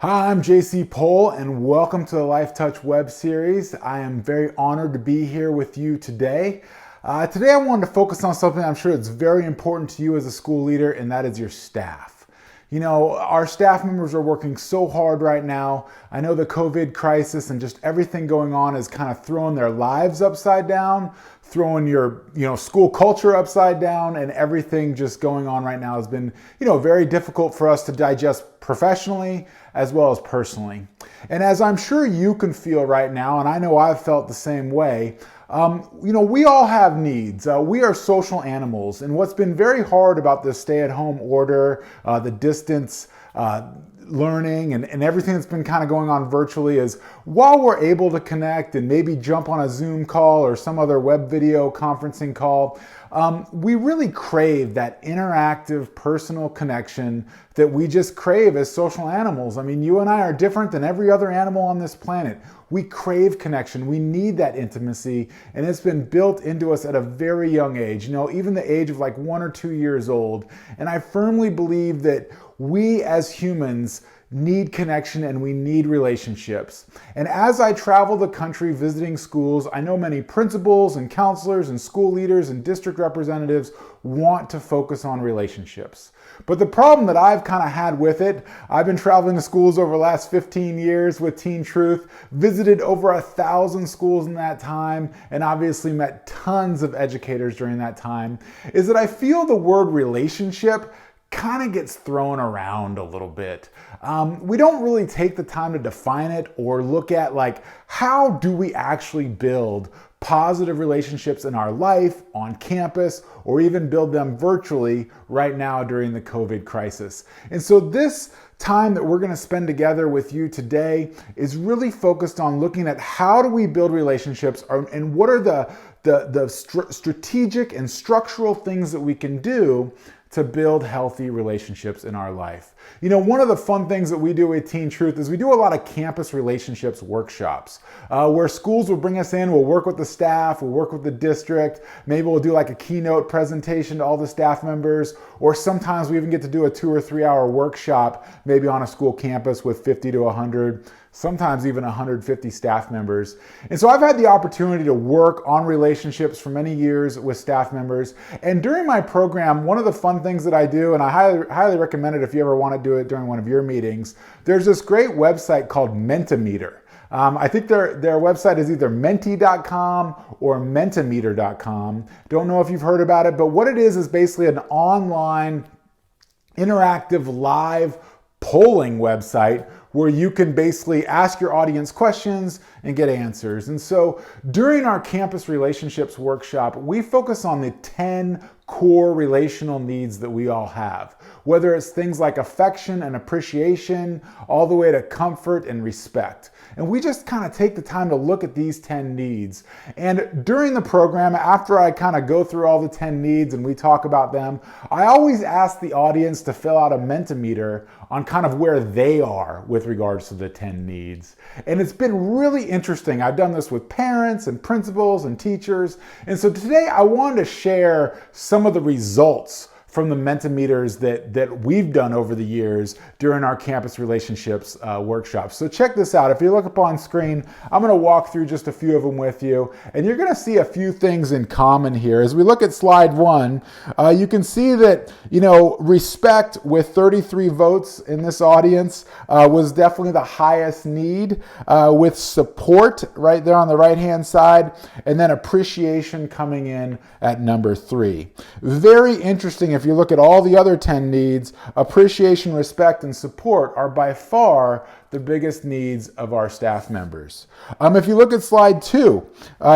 Hi, I'm JC Pohl and welcome to the Life Touch web series. I am very honored to be here with you today. Today I wanted to focus on something I'm sure that's very important to you as a school leader, and that is your staff. You know, our staff members are working so hard right now. I know the COVID crisis and just everything going on is kind of throwing their lives upside down, throwing your school culture upside down, and everything just going on right now has been very difficult for us to digest professionally as well as personally. And as I'm sure you can feel right now, and I know I've felt the same way, we all have needs. We are social animals, and what's been very hard about this stay-at-home order, the distance learning and everything that's been kind of going on virtually is while we're able to connect and maybe jump on a Zoom call or some other web video conferencing call, we really crave that interactive personal connection that we just crave as social animals. I mean, you and I are different than every other animal on this planet. We crave connection. We need that intimacy, and it's been built into us at a very young age, even the age of like 1 or 2 years old. And I firmly believe that we as humans need connection and we need relationships. And as I travel the country visiting schools, I know many principals and counselors and school leaders and district representatives want to focus on relationships. But the problem that I've kind of had with it, I've been traveling to schools over the last 15 years with Teen Truth, visited over 1,000 schools in that time, and obviously met tons of educators during that time, is that I feel the word relationship kind of gets thrown around a little bit. We don't really take the time to define it or look at how do we actually build positive relationships in our life, on campus, or even build them virtually right now during the COVID crisis. And so this time that we're going to spend together with you today is really focused on looking at how do we build relationships and what are the strategic and structural things that we can do to build healthy relationships in our life. One of the fun things that we do with Teen Truth is we do a lot of campus relationships workshops where schools will bring us in, we'll work with the staff, we'll work with the district, maybe we'll do like a keynote presentation to all the staff members, or sometimes we even get to do a 2 or 3 hour workshop, maybe on a school campus with 50 to 100, sometimes even 150 staff members. And so I've had the opportunity to work on relationships for many years with staff members. And during my program, one of the fun things that I do, and I highly recommend it if you ever want to do it during one of your meetings, there's this great website called Mentimeter. I think their website is either menti.com or mentimeter.com. Don't know if you've heard about it, but what it is basically an online interactive live polling website where you can basically ask your audience questions and get answers. And so during our campus relationships workshop, we focus on the 10 core relational needs that we all have, whether it's things like affection and appreciation, all the way to comfort and respect. And we just kind of take the time to look at these 10 needs. And during the program, after I kind of go through all the 10 needs and we talk about them, I always ask the audience to fill out a Mentimeter on kind of where they are with regards to the 10 needs. And it's been really interesting. I've done this with parents and principals and teachers. And so today I wanted to share some of the results from the Mentimeters that we've done over the years during our campus relationships workshops. So check this out. If you look up on screen, I'm going to walk through just a few of them with you, and you're going to see a few things in common here. As we look at slide 1, you can see that respect with 33 votes in this audience was definitely the highest need, with support right there on the right-hand side, and then appreciation coming in at number 3. Very interesting. If you look at all the other 10 needs, appreciation, respect, and support are by far the biggest needs of our staff members. If you look at slide 2,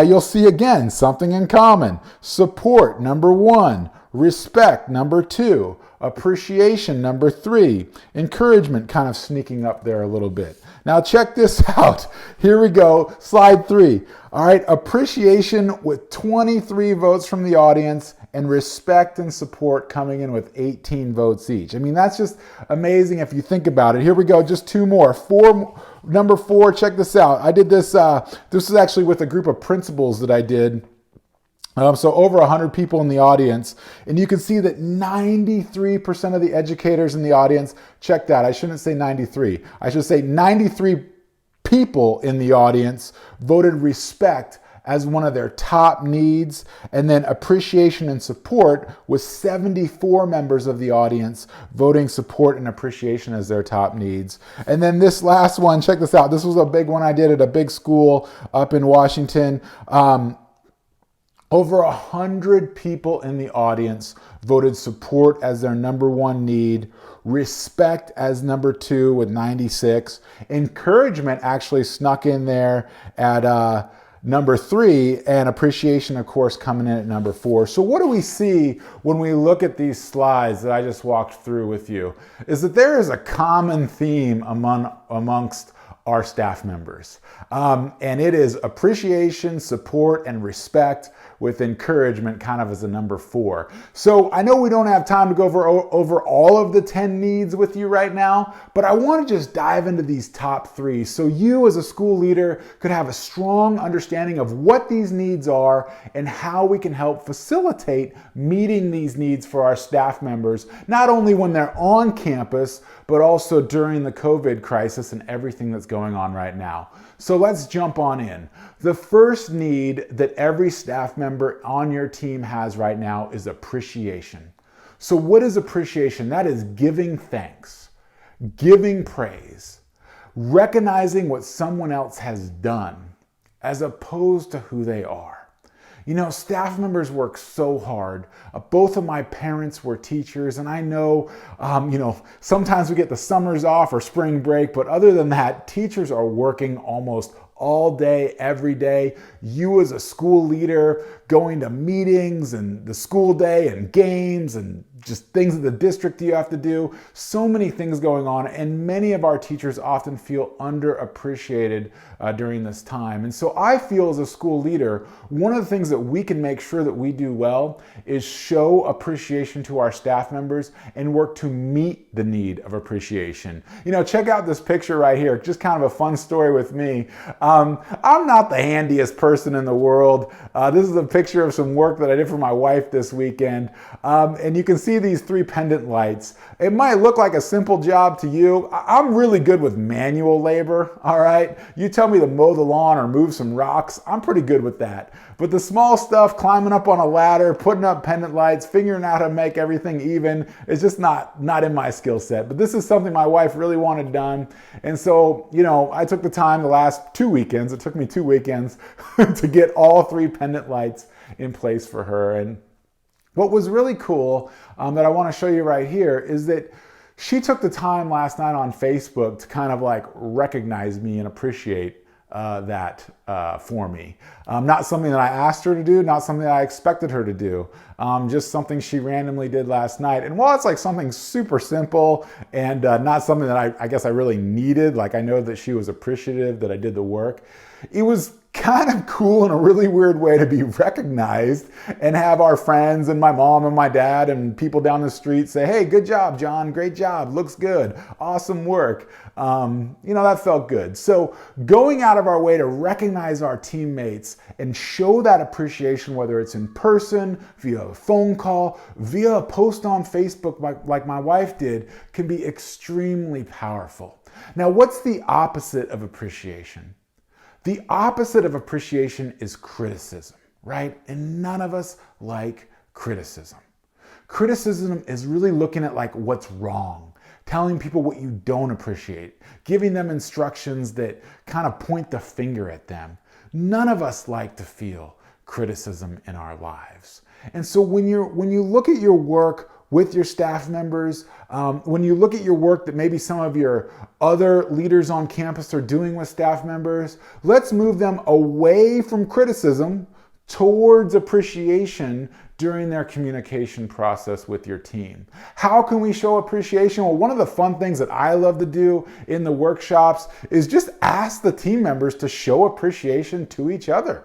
you'll see again something in common. Support, number 1. Respect, number 2. Appreciation, number 3. Encouragement kind of sneaking up there a little bit. Now check this out. Here we go. Slide 3. All right, appreciation with 23 votes from the audience, and respect and support coming in with 18 votes each. I mean, that's just amazing if you think about it. Here we go, just 2 more. Number 4, check this out. I did this, this is actually with a group of principals that I did So over 100 people in the audience, and you can see that 93% of the educators in the audience, check that, I shouldn't say 93, I should say 93 people in the audience voted respect as one of their top needs, and then appreciation and support with 74 members of the audience voting support and appreciation as their top needs. And then this last one, check this out, this was a big one I did at a big school up in Washington. Over 100 people in the audience voted support as their number one need, respect as number two with 96, encouragement actually snuck in there at number three, and appreciation, of course, coming in at number four. So what do we see when we look at these slides that I just walked through with you? Is that there is a common theme amongst our staff members. And it is appreciation, support, and respect, with encouragement kind of as a number four. So I know we don't have time to go over all of the 10 needs with you right now, but I want to just dive into these top three so you as a school leader could have a strong understanding of what these needs are and how we can help facilitate meeting these needs for our staff members, not only when they're on campus, but also during the COVID crisis and everything that's going on right now. So let's jump on in. The first need that every staff member on your team has right now is appreciation. So what is appreciation? That is giving thanks, giving praise, recognizing what someone else has done as opposed to who they are. You know, staff members work so hard. Both of my parents were teachers, and I know, sometimes we get the summers off or spring break, but other than that, teachers are working almost all day, every day. You as a school leader going to meetings and the school day and games and just things at the district you have to do. So many things going on, and many of our teachers often feel underappreciated during this time. And so I feel as a school leader, one of the things that we can make sure that we do well is show appreciation to our staff members and work to meet the need of appreciation. You know, check out this picture right here, just kind of a fun story with me. I'm not the handiest person in the world. This is a picture of some work that I did for my wife this weekend. And you can see these 3 pendant lights. It might look like a simple job to you. I'm really good with manual labor, all right? You tell me to mow the lawn or move some rocks, I'm pretty good with that. But the small stuff, climbing up on a ladder, putting up pendant lights, figuring out how to make everything even, is just not in my skill set. But this is something my wife really wanted done. And so, I took the time the last 2 weekends, it took me 2 weekends to get all 3 pendant lights in place for her. And what was really cool that I want to show you right here is that she took the time last night on Facebook to kind of like recognize me and appreciate that for me. Not something that I asked her to do, not something that I expected her to do, just something she randomly did last night. And while it's like something super simple and not something that I guess I really needed, like I know that she was appreciative that I did the work, it was kind of cool in a really weird way to be recognized and have our friends and my mom and my dad and people down the street say, "Hey, good job, John. Great job. Looks good. Awesome work." That felt good. So going out of our way to recognize our teammates and show that appreciation, whether it's in person, via a phone call, via a post on Facebook like my wife did, can be extremely powerful. Now, what's the opposite of appreciation? The opposite of appreciation is criticism, right? And none of us like criticism. Criticism is really looking at like what's wrong, telling people what you don't appreciate, giving them instructions that kind of point the finger at them. None of us like to feel criticism in our lives. And so when you look at your work with your staff members, when you look at your work that maybe some of your other leaders on campus are doing with staff members, let's move them away from criticism towards appreciation during their communication process with your team. How can we show appreciation? Well, one of the fun things that I love to do in the workshops is just ask the team members to show appreciation to each other.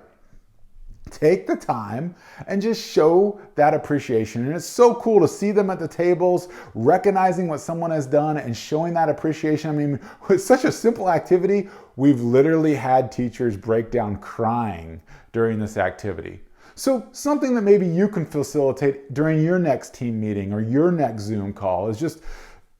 Take the time and just show that appreciation. And it's so cool to see them at the tables, recognizing what someone has done and showing that appreciation. I mean, with such a simple activity, we've literally had teachers break down crying during this activity. So something that maybe you can facilitate during your next team meeting or your next Zoom call is just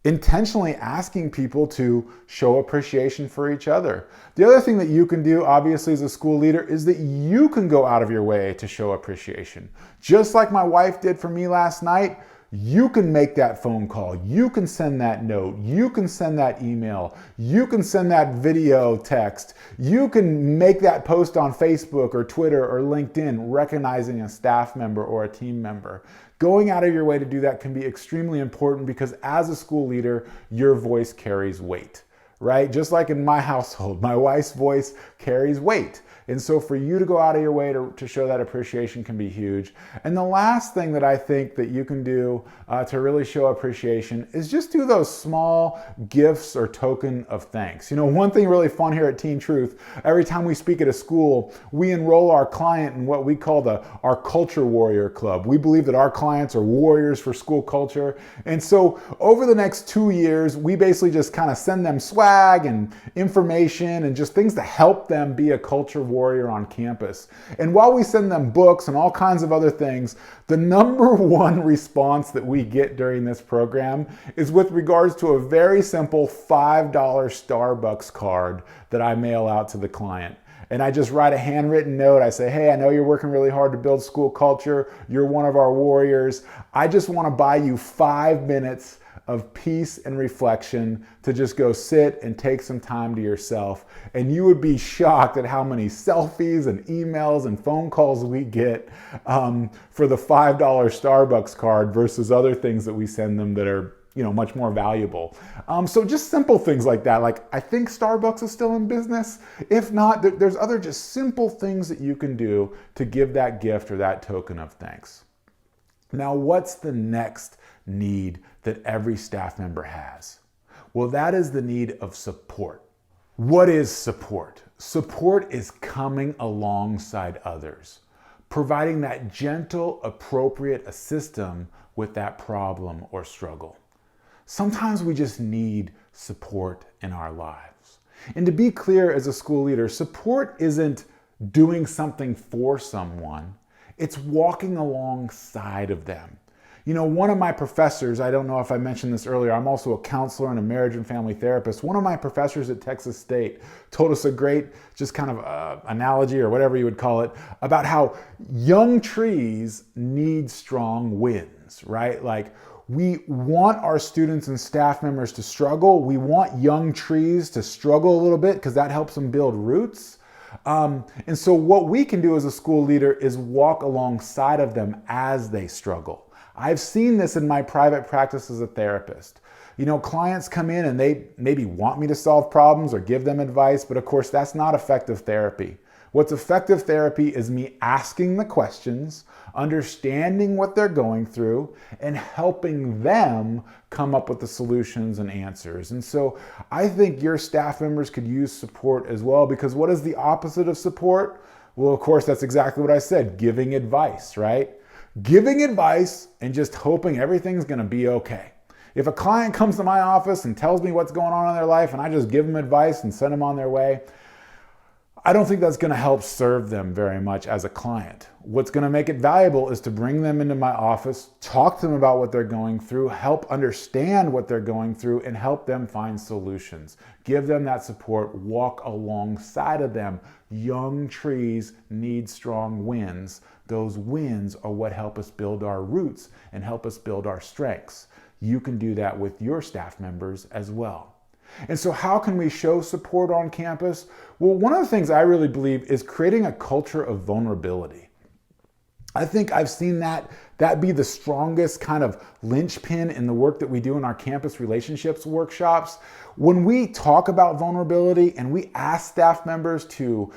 intentionally asking people to show appreciation for each other. The other thing that you can do, obviously, as a school leader is that you can go out of your way to show appreciation. Just like my wife did for me last night, you can make that phone call, you can send that note, you can send that email, you can send that video text, you can make that post on Facebook or Twitter or LinkedIn recognizing a staff member or a team member. Going out of your way to do that can be extremely important because as a school leader, your voice carries weight, right? Just like in my household, my wife's voice carries weight. And so for you to go out of your way to show that appreciation can be huge. And the last thing that I think that you can do to really show appreciation is just do those small gifts or token of thanks. You know, one thing really fun here at Teen Truth, every time we speak at a school, we enroll our client in what we call our Culture Warrior Club. We believe that our clients are warriors for school culture. And so over the next 2 years, we basically just kind of send them swag and information and just things to help them be a culture warrior on campus. And while we send them books and all kinds of other things, the number one response that we get during this program is with regards to a very simple $5 Starbucks card that I mail out to the client. And I just write a handwritten note. I say, hey, I know you're working really hard to build school culture. You're one of our warriors. I just want to buy you 5 minutes of peace and reflection to just go sit and take some time to yourself. And you would be shocked at how many selfies and emails and phone calls we get for the $5 Starbucks card versus other things that we send them that are, you know, much more valuable. So just simple things like that. Like, I think Starbucks is still in business. If not, there's other just simple things that you can do to give that gift or that token of thanks. Now, what's the next need that every staff member has? Well, that is the need of support. What is support? Support is coming alongside others, providing that gentle, appropriate assistance with that problem or struggle. Sometimes we just need support in our lives. And to be clear, as a school leader, support isn't doing something for someone, it's walking alongside of them. You know, one of my professors, I don't know if I mentioned this earlier, I'm also a counselor and a marriage and family therapist. One of my professors at Texas State told us a great, just kind of analogy or whatever you would call it, about how young trees need strong winds, right? Like, we want our students and staff members to struggle. We want young trees to struggle a little bit because that helps them build roots. And so what we can do as a school leader is walk alongside of them as they struggle. I've seen this in my private practice as a therapist. You know, clients come in and they maybe want me to solve problems or give them advice, but of course that's not effective therapy. What's effective therapy is me asking the questions, understanding what they're going through, and helping them come up with the solutions and answers. And so I think your staff members could use support as well, because what is the opposite of support? Well, of course, that's exactly what I said, giving advice, right? Giving advice and just hoping everything's going to be okay. If a client comes to my office and tells me what's going on in their life and I just give them advice and send them on their way, I don't think that's going to help serve them very much as a client. What's going to make it valuable is to bring them into my office, talk to them about what they're going through, help understand what they're going through, and help them find solutions. Give them that support, walk alongside of them. Young trees need strong winds. Those winds are what help us build our roots and help us build our strengths. You can do that with your staff members as well. And so how can we show support on campus? Well, one of the things I really believe is creating a culture of vulnerability. I think I've seen that be the strongest kind of linchpin in the work that we do in our campus relationships workshops. When we talk about vulnerability and we ask staff members to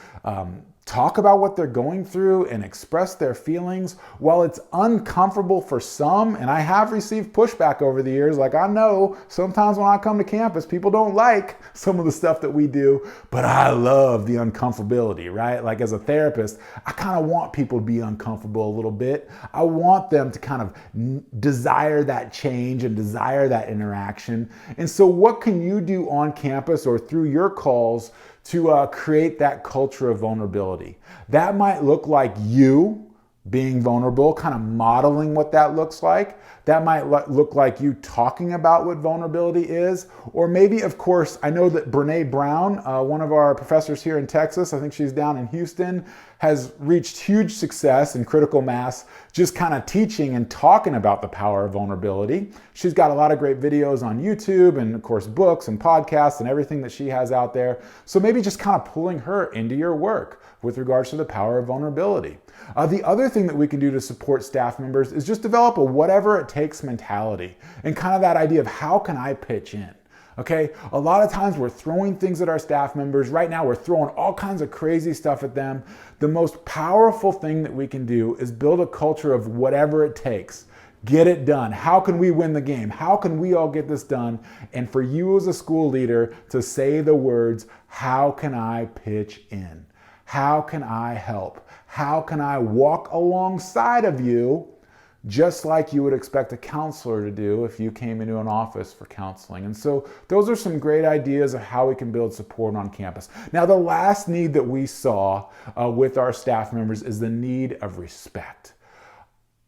talk about what they're going through and express their feelings, while it's uncomfortable for some, and I have received pushback over the years, like I know sometimes when I come to campus, people don't like some of the stuff that we do, but I love the uncomfortability, right? Like as a therapist, I kind of want people to be uncomfortable a little bit. I want them to kind of desire that change and desire that interaction. And so what can you do on campus or through your calls to create that culture of vulnerability? That might look like you being vulnerable, kind of modeling what that looks like. That might look like you talking about what vulnerability is. Or maybe, of course, I know that Brene Brown, one of our professors here in Texas, I think she's down in Houston, has reached huge success and critical mass just kind of teaching and talking about the power of vulnerability. She's got a lot of great videos on YouTube and, of course, books and podcasts and everything that she has out there. So maybe just kind of pulling her into your work with regards to the power of vulnerability. The other thing that we can do to support staff members is just develop a whatever it takes mentality and kind of that idea of how can I pitch in? Okay, a lot of times we're throwing things at our staff members. Right now we're throwing all kinds of crazy stuff at them. The most powerful thing that we can do is build a culture of whatever it takes. Get it done. How can we win the game? How can we all get this done? And for you as a school leader to say the words, how can I pitch in? How can I help? How can I walk alongside of you just like you would expect a counselor to do if you came into an office for counseling? And so those are some great ideas of how we can build support on campus. Now, the last need that we saw with our staff members is the need of respect.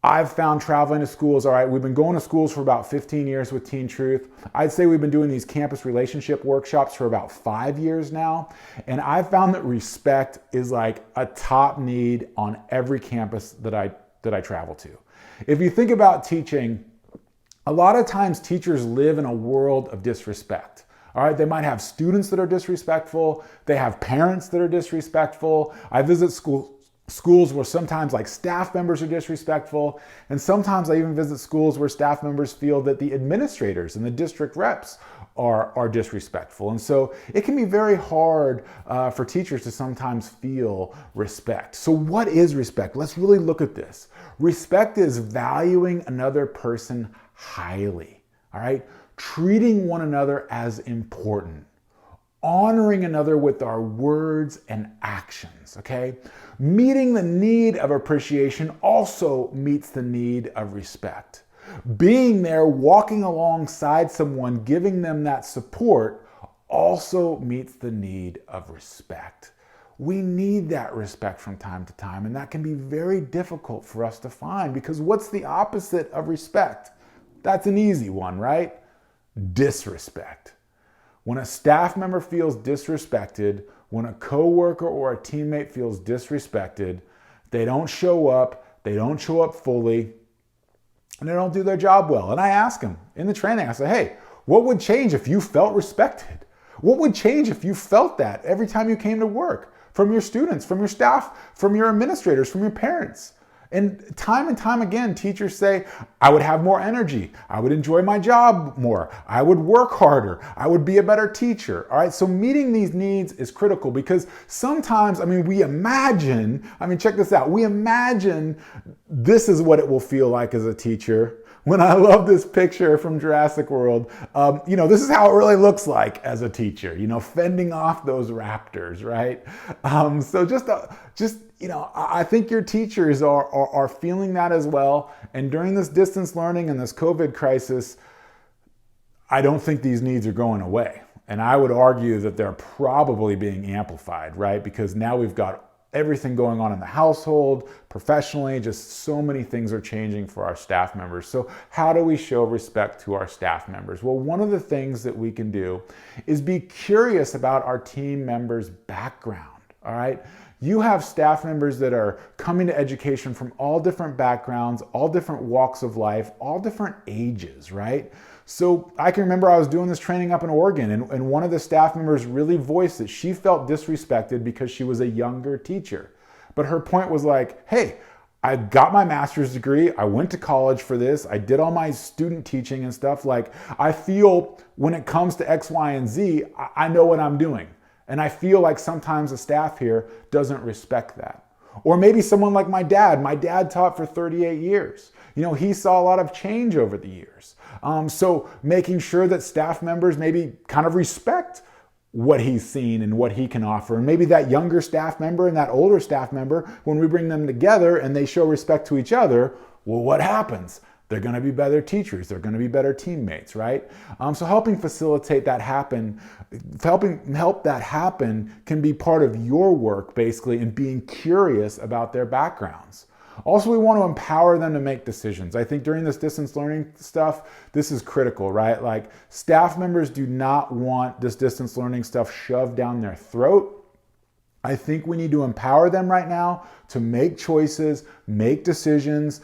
I've found traveling to schools, all right, we've been going to schools for about 15 years with Teen Truth. I'd say we've been doing these campus relationship workshops for about 5 years now. And I've found that respect is like a top need on every campus that I travel to. If you think about teaching, a lot of times teachers live in a world of disrespect. All right, they might have students that are disrespectful. They have parents that are disrespectful. I visit schools where sometimes like staff members are disrespectful, and sometimes I even visit schools where staff members feel that the administrators and the district reps are disrespectful. And so it can be very hard for teachers to sometimes feel respect. So what is respect? Let's really look at this. Respect is valuing another person highly, all right? Treating one another as important. Honoring another with our words and actions, okay? Meeting the need of appreciation also meets the need of respect. Being there, walking alongside someone, giving them that support also meets the need of respect. We need that respect from time to time, and that can be very difficult for us to find because what's the opposite of respect? That's an easy one, right? Disrespect. When a staff member feels disrespected, when a coworker or a teammate feels disrespected, they don't show up fully, and they don't do their job well. And I ask them in the training, I say, hey, what would change if you felt respected? What would change if you felt that every time you came to work? From your students, from your staff, from your administrators, from your parents. And time again, teachers say, I would have more energy. I would enjoy my job more. I would work harder. I would be a better teacher. All right, so meeting these needs is critical because sometimes, we imagine, check this out. We imagine this is what it will feel like as a teacher. When I love this picture from Jurassic World, this is how it really looks like as a teacher, fending off those raptors, right? I think your teachers are feeling that as well. And during this distance learning and this COVID crisis, I don't think these needs are going away. And I would argue that they're probably being amplified, right? Because now we've got everything going on in the household, professionally, just so many things are changing for our staff members. So how do we show respect to our staff members? Well, one of the things that we can do is be curious about our team members' background, all right? You have staff members that are coming to education from all different backgrounds, all different walks of life, all different ages, right? So I can remember I was doing this training up in Oregon, and one of the staff members really voiced that she felt disrespected because she was a younger teacher. But her point was like, hey, I got my master's degree, I went to college for this, I did all my student teaching and stuff. Like, I feel when it comes to X, Y, and Z, I know what I'm doing. And I feel like sometimes the staff here doesn't respect that. Or maybe someone like my dad. My dad taught for 38 years. He saw a lot of change over the years. So making sure that staff members maybe kind of respect what he's seen and what he can offer. And maybe that younger staff member and that older staff member, when we bring them together and they show respect to each other, well, what happens? They're going to be better teachers. They're going to be better teammates, right? So helping facilitate that happen, help that happen can be part of your work, basically, and being curious about their backgrounds. Also, we want to empower them to make decisions. I think during this distance learning stuff, this is critical, right? Like, staff members do not want this distance learning stuff shoved down their throat. I think we need to empower them right now to make choices, make decisions,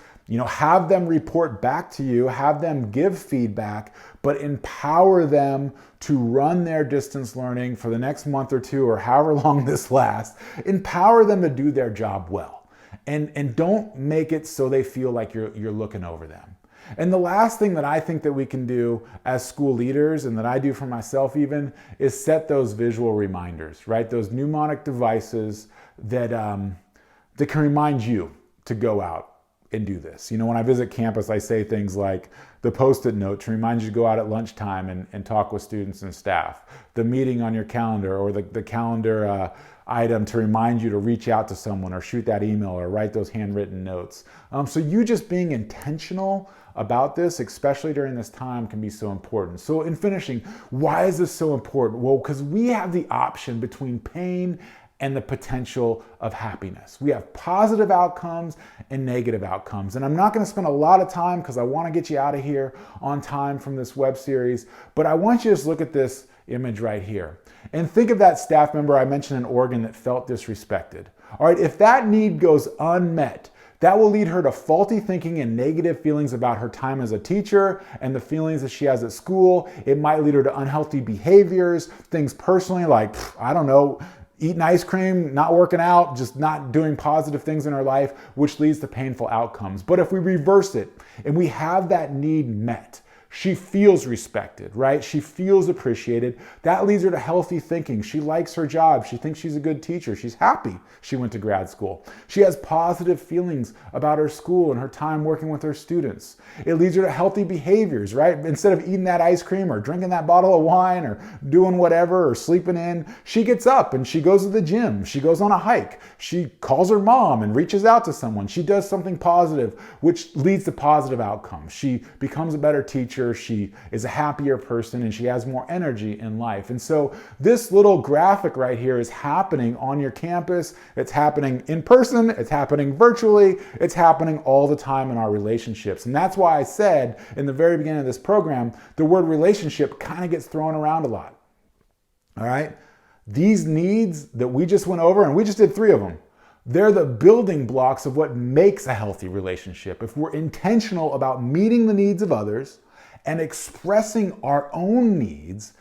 have them report back to you, have them give feedback, but empower them to run their distance learning for the next month or two or however long this lasts. Empower them to do their job well. And don't make it so they feel like you're looking over them. And the last thing that I think that we can do as school leaders, and that I do for myself even, is set those visual reminders, right? Those mnemonic devices that can remind you to go out and do this. When I visit campus, I say things like the Postit Note to remind you to go out at lunchtime and talk with students and staff, the meeting on your calendar, or the calendar item to remind you to reach out to someone or shoot that email or write those handwritten notes. So you just being intentional about this, especially during this time, can be so important. So in finishing, why is this so important? Well, because we have the option between pain and the potential of happiness. We have positive outcomes and negative outcomes. And I'm not going to spend a lot of time because I want to get you out of here on time from this web series, but I want you to just look at this image right here and think of that staff member I mentioned in Oregon that felt disrespected. All right, if that need goes unmet, that will lead her to faulty thinking and negative feelings about her time as a teacher and the feelings that she has at school. It might lead her to unhealthy behaviors, things personally like, eating ice cream, not working out, just not doing positive things in her life, which leads to painful outcomes. But if we reverse it and we have that need met, she feels respected, right? She feels appreciated. That leads her to healthy thinking. She likes her job. She thinks she's a good teacher. She's happy she went to grad school. She has positive feelings about her school and her time working with her students. It leads her to healthy behaviors, right? Instead of eating that ice cream or drinking that bottle of wine or doing whatever or sleeping in, she gets up and she goes to the gym. She goes on a hike. She calls her mom and reaches out to someone. She does something positive, which leads to positive outcomes. She becomes a better teacher. She is a happier person and she has more energy in life. And so this little graphic right here is happening on your campus. It's happening in person. It's happening virtually. It's happening all the time in our relationships. And that's why I said in the very beginning of this program, the word relationship kind of gets thrown around a lot. All right. These needs that we just went over, and we just did 3 of them, they're the building blocks of what makes a healthy relationship. If we're intentional about meeting the needs of others and expressing our own needs,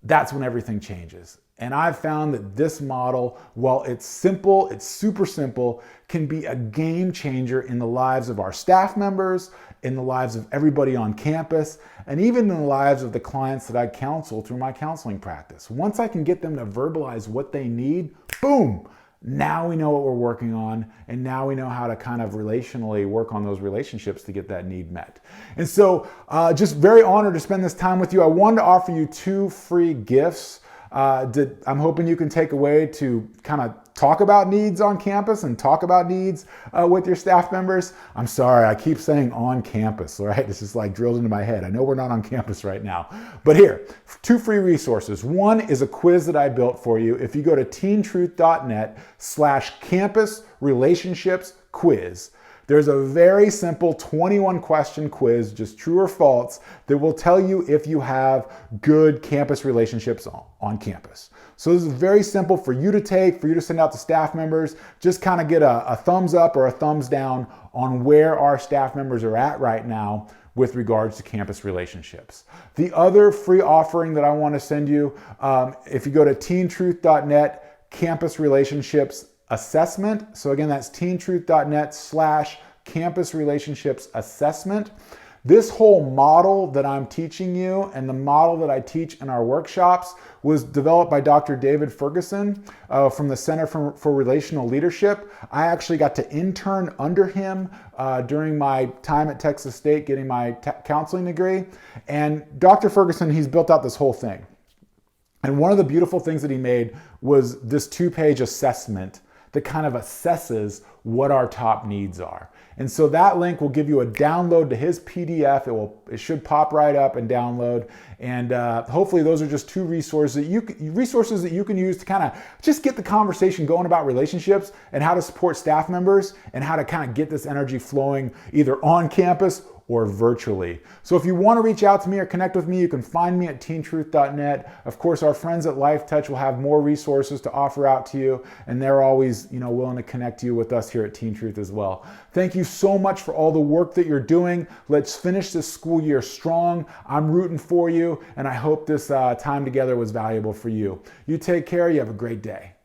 that's when everything changes. And I've found that this model, while it's simple, it's super simple, can be a game changer in the lives of our staff members, in the lives of everybody on campus, and even in the lives of the clients that I counsel through my counseling practice. Once I can get them to verbalize what they need, boom, now we know what we're working on, and now we know how to kind of relationally work on those relationships to get that need met. And so just very honored to spend this time with you. I wanted to offer you 2 free gifts that I'm hoping you can take away to kind of talk about needs on campus and talk about needs with your staff members. I'm sorry, I keep saying on campus, all right? This is like drilled into my head. I know we're not on campus right now, but here, 2 free resources. One is a quiz that I built for you. If you go to teentruth.net/campus relationships quiz, there's a very simple 21 question quiz, just true or false, that will tell you if you have good campus relationships on campus. So this is very simple for you to take, for you to send out to staff members. Just kind of get a thumbs up or a thumbs down on where our staff members are at right now with regards to campus relationships. The other free offering that I want to send you, if you go to teentruth.net, campus relationships assessment. So again, that's teentruth.net/campus relationships assessment. This whole model that I'm teaching you and the model that I teach in our workshops was developed by Dr. David Ferguson from the Center for Relational Leadership. I actually got to intern under him during my time at Texas State getting my counseling degree. And Dr. Ferguson, he's built out this whole thing. And one of the beautiful things that he made was this 2-page assessment that kind of assesses what our top needs are. And so that link will give you a download to his PDF. It should pop right up and download. And hopefully those are just two resources that you can use to kind of just get the conversation going about relationships and how to support staff members and how to kind of get this energy flowing either on campus or virtually. So if you want to reach out to me or connect with me, you can find me at teentruth.net. Of course, our friends at LifeTouch will have more resources to offer out to you, and they're always, willing to connect you with us here at Teen Truth as well. Thank you so much for all the work that you're doing. Let's finish this school year strong. I'm rooting for you, and I hope this time together was valuable for you. You take care. You have a great day.